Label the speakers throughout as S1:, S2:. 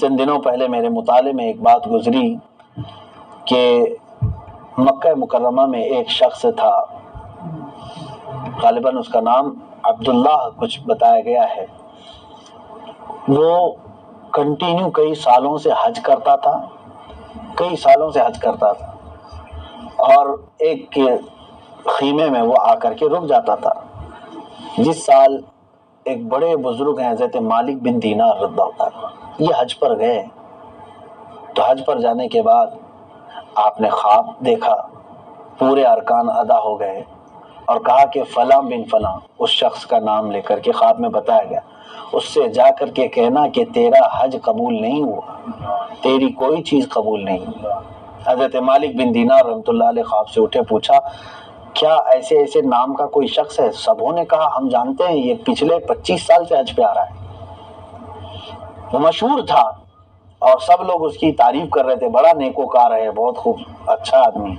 S1: چند دنوں پہلے میرے مطالعے میں ایک بات گزری کہ مکہ مکرمہ میں ایک شخص تھا، غالباً اس کا نام عبداللہ کچھ بتایا گیا ہے۔ وہ کنٹینیو کئی سالوں سے حج کرتا تھا، اور ایک خیمے میں وہ آ کر کے رک جاتا تھا۔ جس سال ایک بڑے بزرگ ہیں حضرت مالک بن دینار رضی اللہ عنہ، یہ حج پر گئے، تو حج پر جانے کے بعد آپ نے خواب دیکھا، پورے ارکان ادا ہو گئے، اور کہا کہ فلاں بن فلاں، اس شخص کا نام لے کر کے خواب میں بتایا گیا، اس سے جا کر کے کہنا کہ تیرا حج قبول نہیں ہوا، تیری کوئی چیز قبول نہیں ہوئی۔ حضرت مالک بن دینار رحمۃ اللہ علیہ خواب سے اٹھے، پوچھا کیا ایسے نام کا کوئی شخص ہے؟ سبوں نے کہا ہم جانتے ہیں، یہ پچھلے 25 سال سے حج پہ آ رہا ہے۔ وہ مشہور تھا اور سب لوگ اس کی تعریف کر رہے تھے، بڑا نیکوکار ہے، بہت خوب اچھا آدمی۔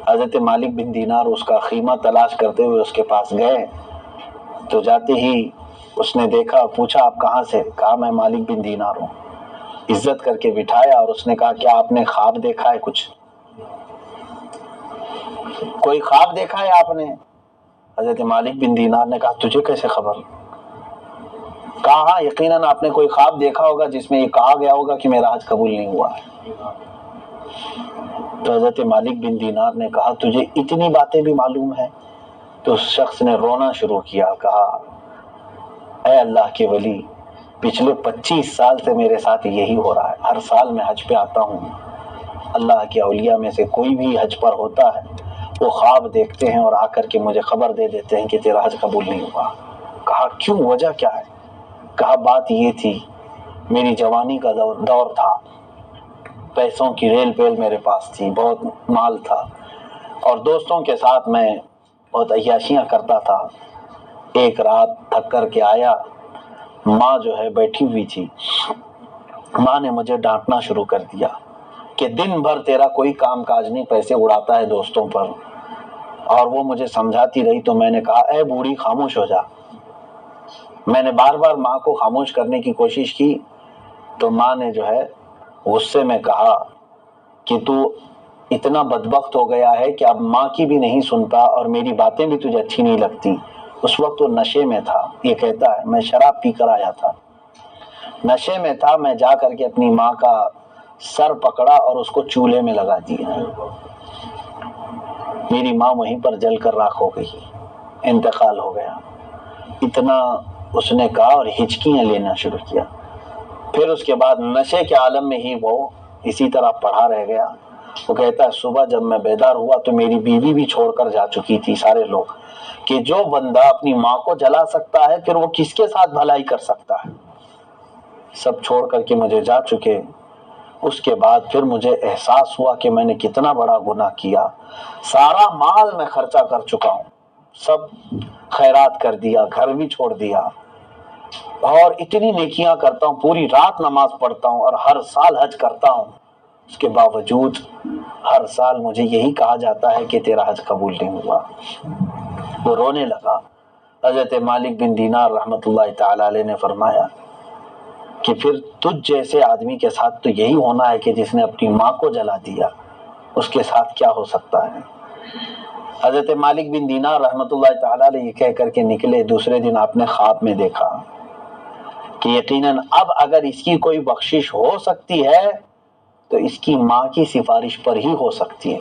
S1: حضرت مالک بن دینار اس کا خیمہ تلاش کرتے ہوئے اس کے پاس گئے، تو جاتے ہی اس نے دیکھا، پوچھا آپ کہاں سے؟ کہا میں مالک بن دینار ہوں۔ عزت کر کے بٹھایا اور اس نے کہا کیا آپ نے خواب دیکھا ہے؟ کچھ کوئی خواب دیکھا ہے آپ نے؟ حضرت مالک بن دینار نے کہا تجھے کیسے خبر؟ کہا ہاں یقیناً آپ نے کوئی خواب دیکھا ہوگا جس میں یہ کہا گیا ہوگا کہ میرا حج قبول نہیں ہوا ہے۔ تو حضرت مالک بن دینار نے کہا تجھے اتنی باتیں بھی معلوم ہیں؟ تو اس شخص نے رونا شروع کیا، کہا اے اللہ کے ولی، پچھلے 25 سال سے میرے ساتھ یہی ہو رہا ہے، ہر سال میں حج پہ آتا ہوں، اللہ کے اولیاء میں سے کوئی بھی حج پر ہوتا ہے، وہ خواب دیکھتے ہیں اور آ کر کے مجھے خبر دے دیتے ہیں کہ تیرا حج قبول نہیں ہوا۔ کہا کیوں، وجہ کیا ہے؟ کہا بات یہ تھی، میری جوانی کا دور تھا، پیسوں کی ریل پیل میرے پاس تھی، بہت مال تھا، اور دوستوں کے ساتھ میں بہت عیاشیاں کرتا تھا۔ ایک رات تھک کر کے آیا، ماں جو ہے بیٹھی ہوئی تھی، ماں نے مجھے ڈانٹنا شروع کر دیا کہ دن بھر تیرا کوئی کام کاج نہیں، پیسے اڑاتا ہے دوستوں پر، اور وہ مجھے سمجھاتی رہی۔ تو میں نے کہا اے بوڑھی خاموش ہو جا۔ میں نے بار بار ماں کو خاموش کرنے کی کوشش کی، تو ماں نے جو ہے غصے میں کہا کہ تو اتنا بدبخت ہو گیا ہے کہ اب ماں کی بھی نہیں سنتا اور میری باتیں بھی تجھے اچھی نہیں لگتی۔ اس وقت وہ نشے میں تھا، یہ کہتا ہے میں شراب پی کر آیا تھا، نشے میں تھا، میں جا کر کے اپنی ماں کا سر پکڑا اور اس کو چولہے میں لگا دیا، میری ماں وہیں پر جل کر راکھ ہو گئی، انتقال ہو گیا۔ اتنا اس نے کہا اور ہچکیاں لینا شروع کیا۔ پھر اس کے بعد نشے کے عالم میں ہی وہ اسی طرح پڑھا رہ گیا۔ وہ کہتا ہے صبح جب میں بیدار ہوا تو میری بیوی بھی چھوڑ کر جا چکی تھی، سارے لوگ، کہ جو بندہ اپنی ماں کو جلا سکتا ہے پھر وہ کس کے ساتھ بھلائی کر سکتا ہے، سب چھوڑ کر کے مجھے جا چکے۔ اس کے بعد پھر مجھے احساس ہوا کہ میں نے کتنا بڑا گناہ کیا، سارا مال میں خرچہ کر چکا ہوں، سب خیرات کر دیا، گھر بھی چھوڑ دیا، اور اتنی نیکیاں کرتا ہوں، پوری رات نماز پڑھتا ہوں اور ہر سال حج کرتا ہوں، اس کے باوجود ہر سال مجھے یہی کہا جاتا ہے کہ تیرا حج قبول نہیں ہوا۔ وہ رونے لگا۔ حضرت مالک بن دینار رحمت اللہ تعالی علیہ نے فرمایا کہ پھر تجھ جیسے آدمی کے ساتھ تو یہی ہونا ہے کہ جس نے اپنی ماں کو جلا دیا، اس کے ساتھ کیا ہو سکتا ہے؟ حضرت مالک بن دینار رحمت اللہ تعالی علیہ یہ کہہ کر کے نکلے۔ دوسرے دن آپ نے خواب میں دیکھا کہ یقیناً اب اگر اس کی کوئی بخشش ہو سکتی ہے تو اس کی ماں کی سفارش پر ہی ہو سکتی ہے۔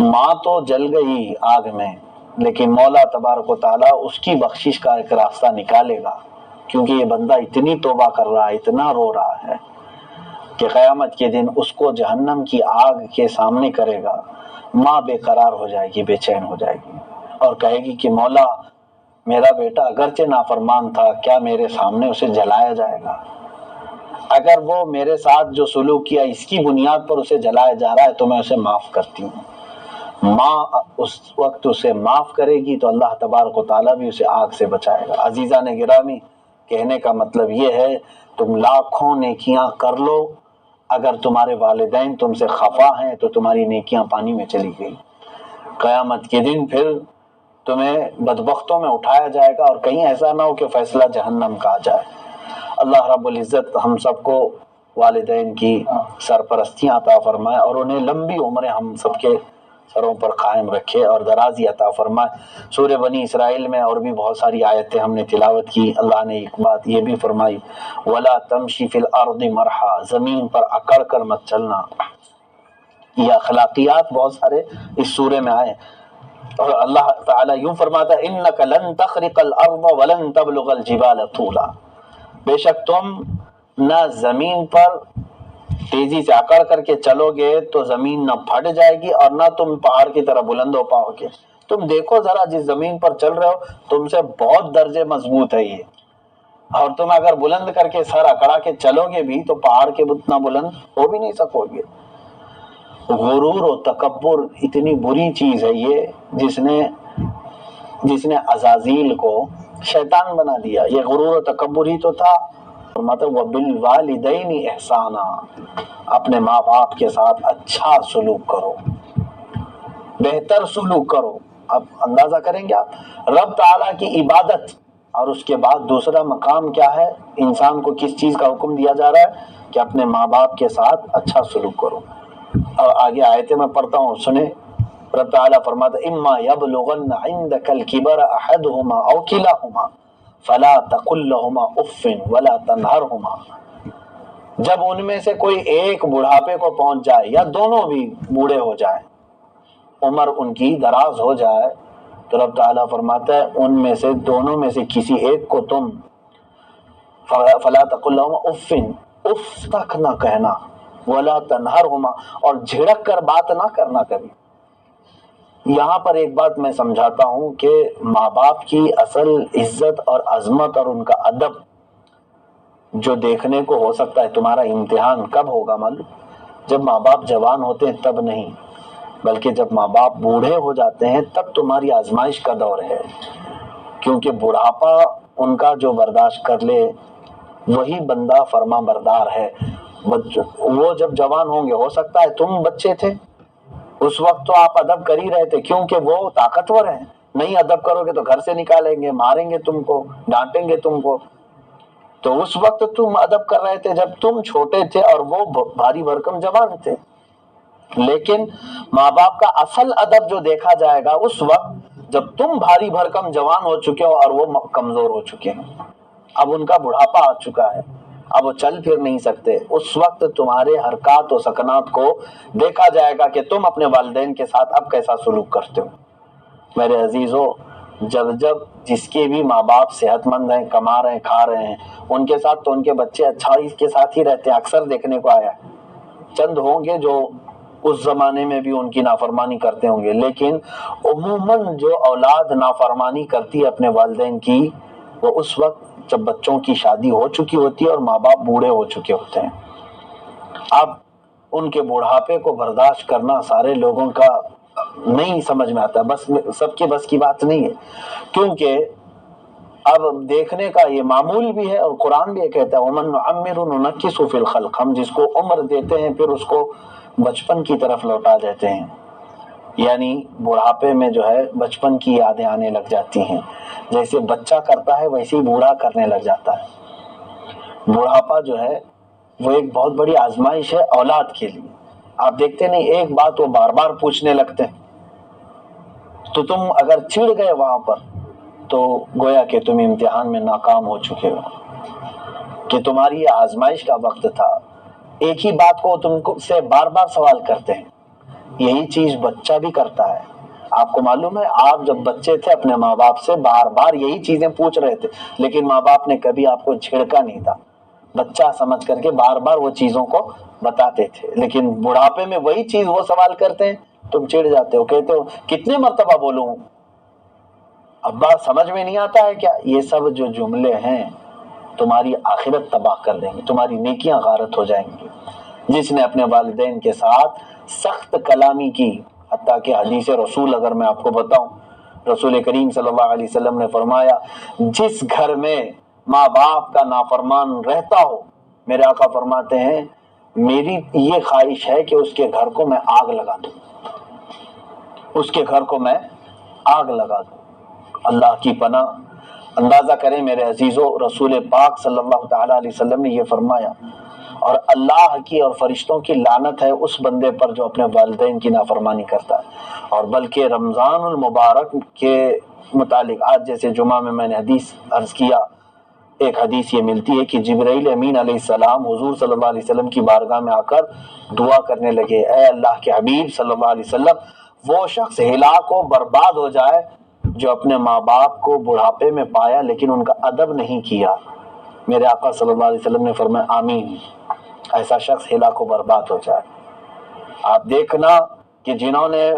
S1: ماں تو جل گئی آگ میں، لیکن مولا تبارک و تعالیٰ اس کی بخشش کا ایک راستہ نکالے گا، کیونکہ یہ بندہ اتنی توبہ کر رہا ہے، اتنا رو رہا ہے کہ قیامت کے دن اس کو جہنم کی آگ کے سامنے کرے گا، ماں بے قرار ہو جائے گی، بے چین ہو جائے گی، اور کہے گی کہ مولا میرا بیٹا اگرچہ نافرمان تھا، کیا میرے سامنے اسے جلایا جائے گا؟ اگر وہ میرے ساتھ جو سلوک کیا اس کی بنیاد پر اسے جلایا جا رہا ہے تو میں اسے معاف کرتی ہوں۔ ماں اس وقت اسے معاف کرے گی تو اللہ تبارک و تعالیٰ بھی اسے آگ سے بچائے گا۔ عزیزان گرامی، کہنے کا مطلب یہ ہے تم لاکھوں نیکیاں کر لو، اگر تمہارے والدین تم سے خفا ہیں تو تمہاری نیکیاں پانی میں چلی گئی، قیامت کے دن پھر تمہیں بدبختوں میں اٹھایا جائے گا، اور کہیں ایسا نہ ہو کہ فیصلہ جہنم کا آ جائے۔ اللہ رب العزت ہم سب کو والدین کی سرپرستیاں عطا فرمائے اور انہیں لمبی عمریں ہم سب کے سروں پر قائم رکھے اور درازی عطا فرمائے۔ سورہ بنی اسرائیل میں اور بھی بہت ساری آیتیں ہم نے تلاوت کی، اللہ نے ایک بات یہ بھی فرمائی وَلَا تَمْشِ فِي الْأَرْضِ مَرْحًا، زمین پر اکڑ کر مت چلنا۔ یہ اخلاقیات بہت سارے اس سورے میں آئے اور اللہ تعالیٰ یوں فرماتا ہے اِنَّكَ لَن تَخْرِقَ الْأَرْضَ وَلَن تَبْلُغَ الْجِبَالَ طُولًا، بے شک تم نہ زمین پر تیزی سے اکڑ کر کے چلو گے تو زمین نہ پھٹ جائے گی اور نہ تم پہاڑ کی طرح بلند ہو پاؤ گے۔ تم دیکھو ذرا جس زمین پر چل رہے ہو تم سے بہت درجے مضبوط ہے یہ، اور تم اگر بلند کر کے سر اکڑا کے چلو گے بھی تو پہاڑ کے اتنا بلند ہو بھی نہیں سکو گے۔ غرور و تکبر اتنی بری چیز ہے یہ جس نے عزازیل کو شیطان بنا دیا، یہ غرور و تکبر ہی تو تھا۔ مطلب وبالوالدین احسانا، اپنے ماں باپ کے ساتھ اچھا سلوک کرو، بہتر سلوک کرو۔ اب اندازہ کریں گے آپ رب تعالیٰ کی عبادت اور اس کے بعد دوسرا مقام کیا ہے، انسان کو کس چیز کا حکم دیا جا رہا ہے کہ اپنے ماں باپ کے ساتھ اچھا سلوک کرو۔ اور آگے آیتیں میں پڑھتا ہوں سنیں، رب تعالیٰ فرماتا اما یبلغن عندک الکبر احدہما او کلاہما فلا تقل لہما اف ولا تنہرہما، جب ان میں سے کوئی ایک بڑھاپے کو پہنچ جائے یا دونوں بھی بوڑھے ہو جائیں، عمر ان کی دراز ہو جائے، تو رب تعالیٰ فرماتا ہے ان میں سے دونوں میں سے کسی ایک کو تم فلا تقل لہما اف، اف تک نہ کہنا، ولا تنہرہما، اور جھڑک کر بات نہ کرنا کبھی۔ یہاں پر ایک بات میں سمجھاتا ہوں کہ ماں باپ کی اصل عزت اور عظمت اور ان کا ادب جو دیکھنے کو ہو سکتا ہے، تمہارا امتحان کب ہوگا معلوم؟ جب ماں باپ جوان ہوتے ہیں تب نہیں، بلکہ جب ماں باپ بوڑھے ہو جاتے ہیں تب تمہاری آزمائش کا دور ہے، کیونکہ بڑھاپا ان کا جو برداشت کر لے وہی بندہ فرما بردار ہے۔ وہ جب جوان ہوں گے، ہو سکتا ہے تم بچے تھے اس وقت تو آپ ادب کر ہی رہے تھے کیونکہ وہ طاقتور ہیں، نہیں ادب کرو گے تو گھر سے نکالیں گے، ماریں گے تم کو، ڈانٹیں گے تم کو، تو اس وقت تم ادب کر رہے تھے جب تم چھوٹے تھے اور وہ بھاری بھرکم جوان تھے۔ لیکن ماں باپ کا اصل ادب جو دیکھا جائے گا اس وقت جب تم بھاری بھرکم جوان ہو چکے ہو اور وہ کمزور ہو چکے ہیں، اب ان کا بڑھاپا آ چکا ہے، اب وہ چل پھر نہیں سکتے، اس وقت تمہارے حرکات و سکنات کو دیکھا جائے گا کہ تم اپنے والدین کے ساتھ اب کیسا سلوک کرتے ہو۔ میرے عزیزو، جب جس کے بھی ماں باپ صحت مند ہیں، کما رہے ہیں، کھا رہے ہیں، ان کے ساتھ تو ان کے بچے اچھائی کے ساتھ ہی رہتے ہیں، اکثر دیکھنے کو آیا ہے۔ چند ہوں گے جو اس زمانے میں بھی ان کی نافرمانی کرتے ہوں گے، لیکن عموماً جو اولاد نافرمانی کرتی ہے اپنے والدین کی، وہ اس وقت جب بچوں کی شادی ہو چکی ہوتی ہے اور ماں باپ بوڑھے ہو چکے ہوتے ہیں۔ اب ان کے بڑھاپے کو برداشت کرنا سارے لوگوں کا نہیں سمجھ میں آتا، بس سب کے بس کی بات نہیں ہے، کیونکہ اب دیکھنے کا یہ معمول بھی ہے اور قرآن بھی یہ کہتا ہے وَمَن نُعَمِّرُ نُنَكِّسُ فِي الْخَلْقِ، ہم جس کو عمر دیتے ہیں پھر اس کو بچپن کی طرف لوٹا دیتے ہیں، یعنی بڑھاپے میں جو ہے بچپن کی یادیں آنے لگ جاتی ہیں، جیسے بچہ کرتا ہے ویسے ہی بوڑھا کرنے لگ جاتا ہے۔ بڑھاپا جو ہے وہ ایک بہت بڑی آزمائش ہے اولاد کے لیے۔ آپ دیکھتے نہیں ایک بات وہ بار بار پوچھنے لگتے ہیں، تو تم اگر چڑ گئے وہاں پر تو گویا کہ تم امتحان میں ناکام ہو چکے ہو، کہ تمہاری یہ آزمائش کا وقت تھا۔ ایک ہی بات کو تم سے بار بار سوال کرتے ہیں، یہی چیز بچہ بھی کرتا ہے۔ آپ کو معلوم ہے آپ جب بچے تھے اپنے ماں باپ سے بار بار یہی چیزیں پوچھ رہے تھے، لیکن ماں باپ نے کبھی آپ کو جھڑکا نہیں تھا، بچہ سمجھ کر کے بار بار وہ چیزوں کو بتاتے تھے۔ لیکن بڑھاپے میں وہی چیز وہ سوال کرتے ہیں، تم چڑ جاتے ہو، کہتے ہو کتنے مرتبہ بولوں، ابا سمجھ میں نہیں آتا ہے کیا؟ یہ سب جو جملے ہیں تمہاری آخرت تباہ کر دیں گے، تمہاری نیکیاں غارت ہو جائیں گی۔ جس نے اپنے والدین کے ساتھ سخت کلامی کی، حتیٰ کہ حدیث رسول اگر میں آپ کو بتاؤں، رسول کریم صلی اللہ علیہ وسلم نے فرمایا جس گھر میں ماں باپ کا نافرمان رہتا ہو، میرے آقا فرماتے ہیں میری یہ خواہش ہے کہ اس کے گھر کو میں آگ لگا دوں، اس کے گھر کو میں آگ لگا دوں۔ اللہ کی پناہ اندازہ کریں میرے عزیزو، رسول پاک صلی اللہ تعالی علیہ وسلم نے یہ فرمایا، اور اللہ کی اور فرشتوں کی لعنت ہے اس بندے پر جو اپنے والدین کی نافرمانی کرتا ہے۔ اور بلکہ رمضان المبارک کے متعلق آج جیسے جمعہ میں نے حدیث عرض کیا، ایک حدیث یہ ملتی ہے کہ جبرائیل امین علیہ السلام حضور صلی اللہ علیہ وسلم کی بارگاہ میں آ کر دعا کرنے لگے، اے اللہ کے حبیب صلی اللہ علیہ وسلم، وہ شخص ہلاک و برباد ہو جائے جو اپنے ماں باپ کو بڑھاپے میں پایا لیکن ان کا ادب نہیں کیا۔ میرے آقا صلی اللہ علیہ وسلم نے فرمایا آمین، ایسا شخص ہلاک و برباد ہو جائے۔ آپ دیکھنا کہ جنہوں نے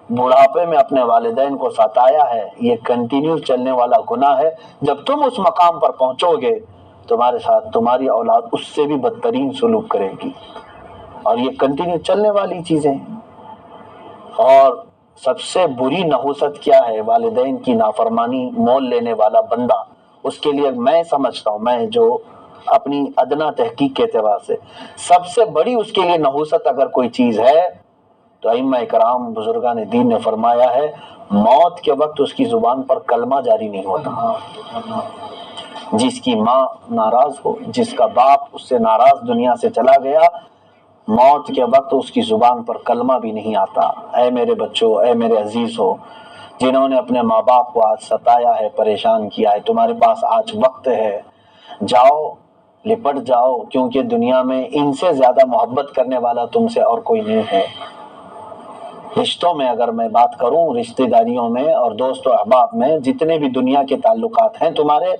S1: بڑھاپے میں اپنے والدین کو ستایا ہے، یہ کنٹینیو چلنے والا گناہ ہے۔ جب تم اس مقام پر پہنچو گے تمہارے ساتھ تمہاری اولاد اس سے بھی بدترین سلوک کرے گی، اور یہ کنٹینیو چلنے والی چیزیں ہیں۔ اور سب سے بری نحوست کیا ہے؟ والدین کی نافرمانی مول لینے والا بندہ، اس کے لیے میں سمجھتا ہوں، میں جو اپنی ادنا تحقیق کے اعتبار سے سب سے بڑی اس کے لیے نحوست اگر کوئی چیز ہے تو ائمہ کرام بزرگان دین نے فرمایا ہے موت کے وقت اس کی زبان پر کلمہ جاری نہیں ہوتا۔ جس کی ماں ناراض ہو، جس کا باپ اس سے ناراض دنیا سے چلا گیا، موت کے وقت اس کی زبان پر کلمہ بھی نہیں آتا۔ اے میرے بچوں، اے میرے عزیز ہو، جنہوں نے اپنے ماں باپ کو آج ستایا ہے، پریشان کیا ہے، تمہارے پاس آج وقت ہے، جاؤ لپٹ جاؤ، کیونکہ دنیا میں ان سے زیادہ محبت کرنے والا تم سے اور کوئی نہیں ہے۔ رشتوں میں اگر میں بات کروں، رشتہ داریوں میں اور دوست و احباب میں، جتنے بھی دنیا کے تعلقات ہیں، تمہارے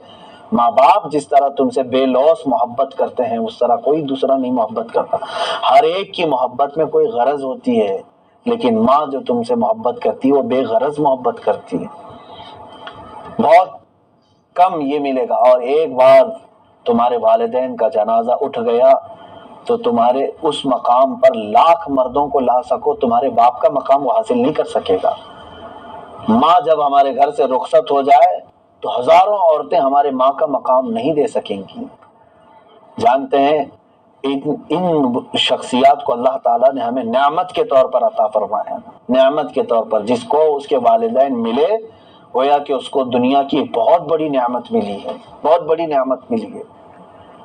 S1: ماں باپ جس طرح تم سے بے لوث محبت کرتے ہیں اس طرح کوئی دوسرا نہیں محبت کرتا۔ ہر ایک کی محبت میں کوئی غرض ہوتی ہے، لیکن ماں جو تم سے محبت کرتی ہے وہ بے غرض محبت کرتی ہے۔ بہت کم یہ ملے گا۔ اور ایک بار تمہارے والدین کا جنازہ اٹھ گیا تو تمہارے اس مقام پر لاکھ مردوں کو لا سکو، تمہارے باپ کا مقام وہ حاصل نہیں کر سکے گا۔ ماں جب ہمارے گھر سے رخصت ہو جائے تو ہزاروں عورتیں ہمارے ماں کا مقام نہیں دے سکیں گی۔ جانتے ہیں ان شخصیات کو اللہ تعالیٰ نے ہمیں نعمت کے طور پر عطا فرمایا، نعمت کے طور پر۔ جس کو اس کے والدین ملے گویا کہ اس کو دنیا کی بہت بڑی نعمت ملی ہے، بہت بڑی نعمت ملی ہے۔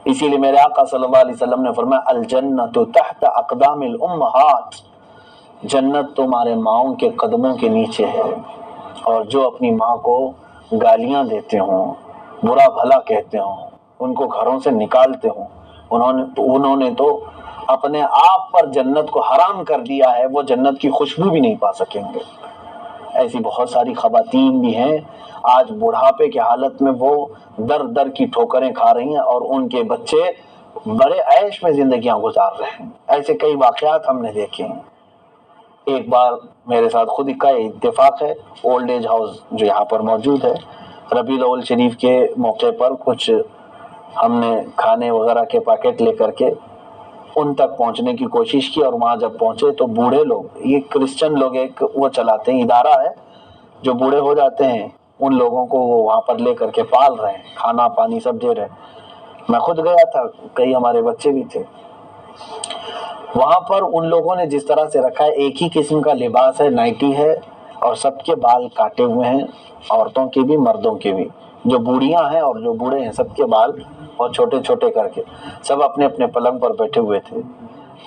S1: اسی لیے میرے آقا صلی اللہ علیہ وسلم نے فرمایا الجنت تحت اقدام الامہات، جنت تمہارے ماؤں کے قدموں کے نیچے ہے۔ اور جو اپنی ماں کو گالیاں دیتے ہوں، برا بھلا کہتے ہوں، ان کو گھروں سے نکالتے ہوں، انہوں نے تو اپنے آپ پر جنت کو حرام کر دیا ہے، وہ جنت کی خوشبو بھی نہیں پا سکیں گے۔ ایسی بہت ساری خواتین بھی ہیں آج بڑھاپے کی حالت میں وہ در در کی ٹھوکریں کھا رہی ہیں اور ان کے بچے بڑے عیش میں زندگیاں گزار رہے ہیں۔ ایسے کئی واقعات ہم نے دیکھے ہیں۔ ایک بار میرے ساتھ خود کا اتفاق ہے، اولڈ ایج ہاؤس جو یہاں پر موجود ہے، ربیع الاول شریف کے موقع پر کچھ ہم نے کھانے وغیرہ کے پیکٹ لے کر کے ان تک پہنچنے کی کوشش کی، اور وہاں جب پہنچے تو بوڑھے لوگ، یہ کرسچن لوگ ایک وہ چلاتے ہیں، ادارہ ہے جو بوڑھے ہو جاتے ہیں ان لوگوں کو وہ وہاں پر لے کر کے پال رہے ہیں، کھانا پانی سب دے رہے ہیں۔ میں خود گیا تھا، کئی ہمارے بچے بھی تھے وہاں پر۔ ان لوگوں نے جس طرح سے رکھا ہے، ایک ہی قسم کا لباس ہے، نائٹی ہے، اور سب کے بال کاٹے ہوئے ہیں، عورتوں کے بھی مردوں کے بھی، جو بوڑھیاں ہیں اور جو بوڑھے ہیں، سب کے بال اور چھوٹے چھوٹے کر کے سب اپنے اپنے پلنگ پر بیٹھے ہوئے تھے۔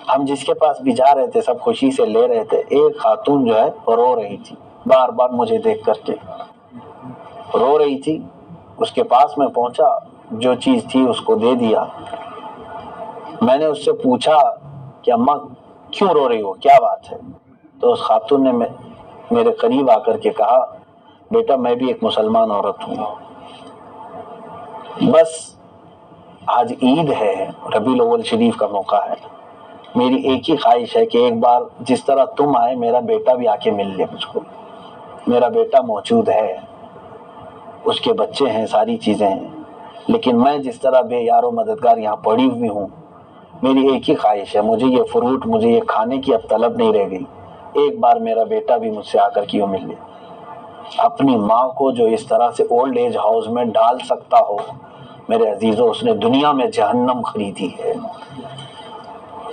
S1: ہم جس کے پاس بھی جا رہے تھے سب خوشی سے لے رہے تھے۔ ایک خاتون جو ہے رو رہی تھی، بار بار مجھے دیکھ کر کے رو رہی تھی۔ اس کے پاس میں پہنچا، جو چیز تھی اس کو دے دیا۔ میں نے اس سے پوچھا کہ اماں کیوں رو رہی ہو، کیا بات ہے؟ تو اس خاتون نے میرے قریب آ کر کے کہا بیٹا میں بھی ایک مسلمان عورت ہوں، بس آج عید ہے، ربیع الاول شریف کا موقع ہے، میری ایک ہی خواہش ہے کہ ایک بار جس طرح تم آئے میرا بیٹا بھی آ کے مل لے مجھ کو۔ میرا بیٹا موجود ہے، اس کے بچے ہیں، ساری چیزیں ہیں، لیکن میں جس طرح بے یار و مددگار یہاں پڑی ہوئی ہوں، میری ایک ہی خواہش ہے، مجھے یہ فروٹ، مجھے یہ کھانے کی اب طلب نہیں رہ گئی، ایک بار میرا بیٹا بھی مجھ سے آ کر کے مل لے۔ اپنی ماں کو جو اس طرح سے اولڈ ایج ہاؤس میں ڈال سکتا ہو، میرے عزیزو، اس نے دنیا میں جہنم خریدی ہے۔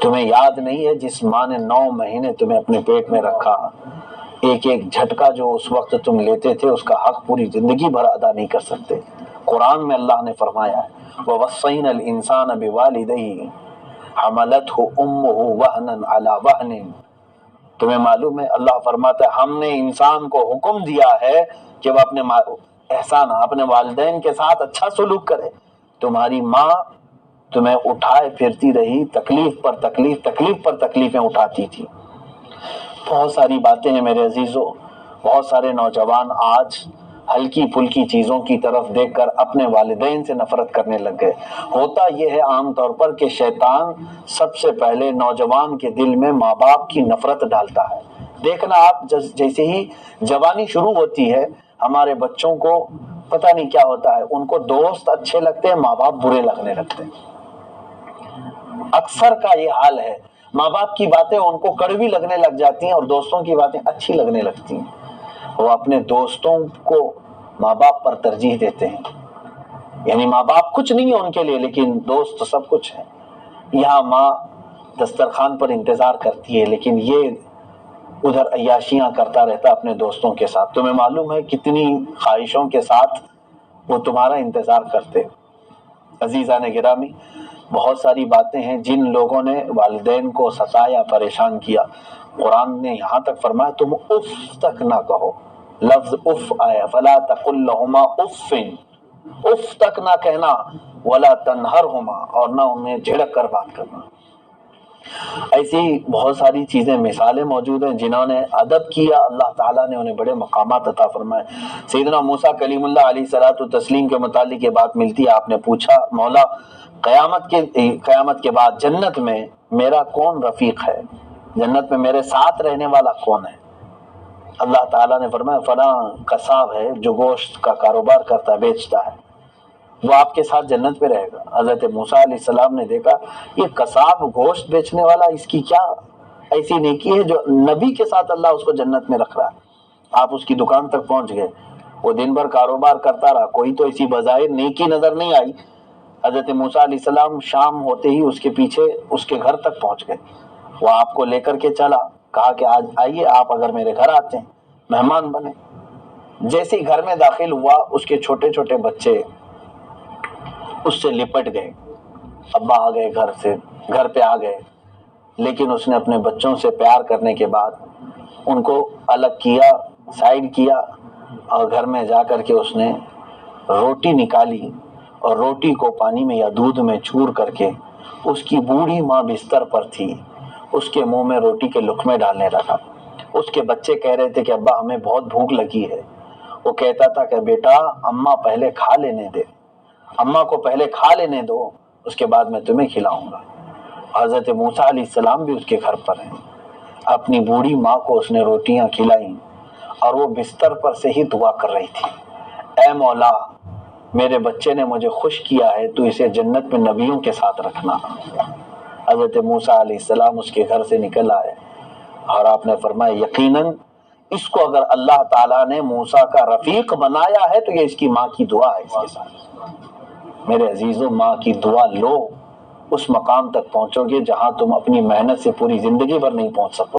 S1: تمہیں یاد نہیں ہے جس ماں نے 9 مہینے تمہیں اپنے پیٹ میں رکھا، ایک ایک جھٹکا جو اس وقت تم لیتے تھے اس کا حق پوری زندگی بھر ادا نہیں کر سکتے۔ قرآن میں اللہ نے فرمایا ہے وَوَصَّيْنَا الْإِنسَانَ بِوَالِدَيْهِ حَمَلَتْهُ أُمُّهُ وَهْنًا عَلَى وَهْنٍ۔ تمہیں معلوم ہے اللہ فرماتا ہے ہم نے انسان کو حکم دیا ہے کہ وہ اپنے والدین کے ساتھ اچھا سلوک کرے۔ تمہاری ماں تمہیں اٹھائے پھرتی رہی، تکلیف پر تکلیفیں اٹھاتی تھی۔ بہت ساری باتیں ہیں میرے عزیزو، بہت سارے نوجوان آج ہلکی پھلکی چیزوں کی طرف دیکھ کر اپنے والدین سے نفرت کرنے لگ گئے۔ ہوتا یہ ہے عام طور پر کہ شیطان سب سے پہلے نوجوان کے دل میں ماں باپ کی نفرت ڈالتا ہے۔ دیکھنا آپ جیسے ہی جوانی شروع ہوتی ہے ہمارے بچوں کو پتہ نہیں کیا ہوتا ہے، ان کو دوست اچھے لگتے ہیں، ماں باپ برے لگنے لگتے ہیں۔ اکثر کا یہ حال ہے، ماں باپ کی باتیں ان کو کڑوی لگنے لگ جاتی ہیں اور دوستوں کی باتیں اچھی لگنے لگتی ہیں۔ وہ اپنے دوستوں کو ماں باپ پر ترجیح دیتے ہیں، یعنی ماں باپ کچھ نہیں ہے ان کے لیے لیکن دوست سب کچھ ہے۔ یہاں ماں دسترخوان پر انتظار کرتی ہے لیکن یہ ادھر عیاشیاں کرتا رہتا اپنے دوستوں کے ساتھ۔ تمہیں معلوم ہے کتنی خواہشوں کے ساتھ وہ تمہارا انتظار کرتے۔ عزیزان گرامی، بہت ساری باتیں ہیں جن لوگوں نے والدین کو ستایا، پریشان کیا۔ قرآن نے یہاں تک فرمایا تم اف تک نہ کہو، لفظ اف آیا، فلا تقل لہما اف، اف تک نہ کہنا، ولا تنہرہما، اور نہ انہیں جھڑک کر بات کرنا۔ ایسی بہت ساری چیزیں، مثالیں موجود ہیں جنہوں نے ادب کیا، اللہ تعالیٰ نے انہیں بڑے مقامات عطا فرمائے۔ سیدنا موسیٰ کلیم اللہ علیہ الصلوۃ والتسلیم کے متعلق یہ بات ملتی ہے، آپ نے پوچھا مولا قیامت کے بعد جنت میں میرا کون رفیق ہے، جنت میں میرے ساتھ رہنے والا کون ہے؟ اللہ تعالیٰ نے فرمایا فلاں قصاب ہے جو گوشت کا کاروبار کرتا ہے، بیچتا ہے، وہ آپ کے ساتھ جنت میں رہے گا۔ حضرت موسیٰ علیہ السلام نے دیکھا یہ قصاب گوشت بیچنے والا، اس کی کیا ایسی نیکی ہے جو نبی کے ساتھ اللہ اس کو جنت میں رکھ رہا ہے۔ آپ اس کی دکان تک پہنچ گئے، وہ دن بھر کاروبار کرتا رہا، کوئی تو ایسی بظاہر نیکی نظر نہیں آئی۔ حضرت موسیٰ علیہ السلام شام ہوتے ہی اس کے پیچھے اس کے گھر تک پہنچ گئے، وہ آپ کو لے کر کے چلا، کہا کہ آج آئیے آپ اگر میرے گھر آتے ہیں مہمان بنے۔ جیسے ہی گھر میں داخل ہوا اس کے چھوٹے چھوٹے بچے اس سے لپٹ گئے، ابا آ گئے گھر پہ آ گئے، لیکن اس نے اپنے بچوں سے پیار کرنے کے بعد ان کو الگ کیا، سائڈ کیا، اور گھر میں جا کر کے اس نے روٹی نکالی اور روٹی کو پانی میں یا دودھ میں چور کر کے اس کی بوڑھی ماں بستر پر تھی، اس کے منہ میں روٹی کے لقمے ڈالنے لگا۔ اس کے بچے کہہ رہے تھے کہ ابا ہمیں بہت بھوک لگی ہے، وہ کہتا تھا کہ بیٹا اماں پہلے کھا لینے دے، اماں کو پہلے کھا لینے دو، اس کے بعد میں تمہیں کھلاؤں گا۔ حضرت موسیٰ علیہ السلام بھی اس کے گھر پر ہیں، اپنی بوڑھی ماں کو اس نے روٹیاں کھلائیں اور وہ بستر پر سے ہی دعا کر رہی تھی، اے مولا میرے بچے نے مجھے خوش کیا ہے، تو اسے جنت میں نبیوں کے ساتھ رکھنا۔ حضرت موسیٰ علیہ السلام اس کے گھر سے نکل آئے اور آپ نے فرمایا یقیناً اس کو اگر اللہ تعالیٰ نے موسیٰ کا رفیق بنایا ہے تو یہ اس کی ماں کی دعا ہے اس کے ساتھ۔ میرے عزیزو، ماں کی دعا لو، اس مقام تک پہنچو گے جہاں تم اپنی محنت سے پوری زندگی بھر نہیں پہنچ سکو۔